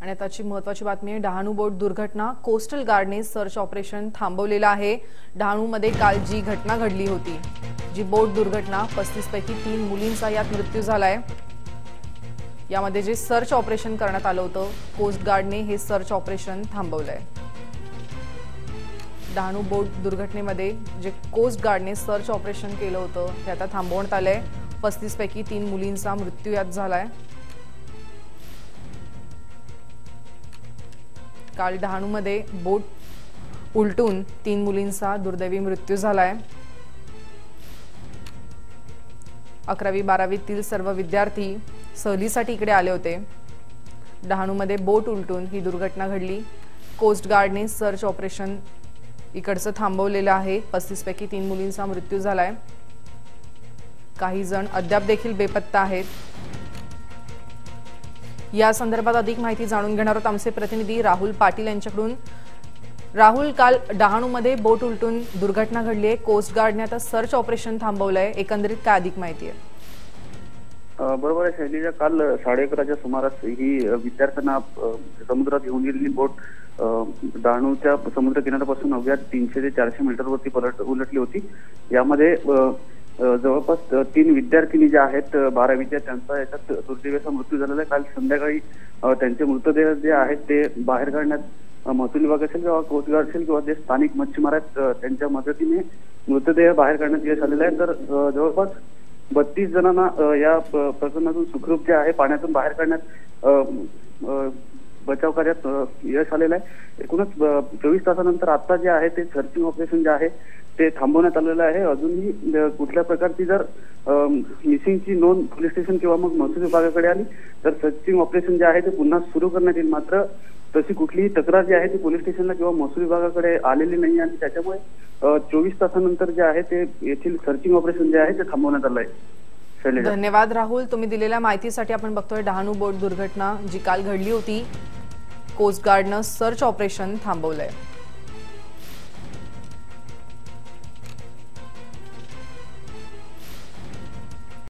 आणि आताची महत्त्वाची बातमी आहे, डहाणू बोट दुर्घटना। कोस्टल गार्डने सर्च ऑपरेशन थांबवलेलं आहे। डहाणूमध्ये काल जी घटना घडली होती, जी बोट दुर्घटना, 35 पैकी 3 मुलींचा यात मृत्यू झालाय। यामध्ये जे सर्च ऑपरेशन करण्यात आलं होतं, कोस्ट गार्डने हे सर्च ऑपरेशन थांबवलंय। डहाणू बोट दुर्घटनेमध्ये जे कोस्ट गार्डने सर्च ऑपरेशन केलं होतं ते आता थांबवण्यात आलंय। 35 पैकी 3 मुलींचा मृत्यू यात झालाय। काल डहाणूमध्ये बोट उलटून 3 मुलींचा दुर्दैवी मृत्यू झालाय। 11वी 12वीतील सर्व विद्यार्थी सहलीसाठी इकडे आले होते। डहाणूमध्ये बोट उलटून ही दुर्घटना घडली। कोस्ट गार्डने सर्च ऑपरेशन इकडचं थांबवलेलं आहे। 35 पैकी 3 मुलींचा मृत्यू झालाय। काही जण अद्याप देखील बेपत्ता आहेत। या संदर्भात अधिक माहिती जाणून घेणार आहोत आमचे प्रतिनिधी राहुल पाटील यांच्याकडून। राहुल, काल डहाणूमध्ये बोट उलटून दुर्घटना घडली आहे। कोस्ट गार्डने आता सर्च ऑपरेशन थांबवलंय, एकंदरीत काय अधिक माहिती आहे? बरोबर आहे शैलीजा, काल 11:30च्या सुमारास ही विद्यार्थ्यांना समुद्रात घेऊन गेलेली बोट डहाणूच्या समुद्र किनाऱ्यापासून अवघ्या 300 ते 400 मीटरवरती उलटली होती। यामध्ये जवळपास 3 विद्यार्थिनी ज्या आहेत 12वीच्या, त्यांचा याच्यात दुर्दैवी असा मृत्यू झालेला आहे। काल संध्याकाळी त्यांचे मृतदेह जे आहेत ते बाहेर काढण्यात महसूल विभाग असेल किंवा कोस्ट गार्ड असेल किंवा जे स्थानिक मच्छीमार आहेत त्यांच्या मदतीने मृतदेह बाहेर काढण्यात यश आलेलं आहे। तर जवळपास 32 जणांना या प्रकरणातून सुखरूप जे आहे पाण्यातून बाहेर काढण्यात बचाव कार्यात यश आलेलं आहे। एकूणच 24 तासानंतर आता जे आहे ते सर्चिंग ऑपरेशन जे आहे ते थांबवण्यात आलेलं आहे। अजूनही कुठल्या प्रकारची जर मिसिंगची नोंद पोलीस स्टेशन किंवा मग महसूल विभागाकडे आली तर सर्चिंग ऑपरेशन जे आहे ते पुन्हा सुरू करण्यात येईल। मात्र तशी कुठलीही तक्रार जी आहे ती पोलीस स्टेशनला किंवा महसूल विभागाकडे आलेली नाही आणि त्याच्यामुळे 24 तासानंतर जे आहे ते येथील सर्चिंग ऑपरेशन जे आहे ते थांबवण्यात आलं आहे। धन्यवाद राहुल, तुम्ही दिलेल्या माहितीसाठी। आपण बघतोय डहाणू बोट दुर्घटना जी काल घडली होती, कोस्ट गार्डनं सर्च ऑपरेशन थांबवलंय।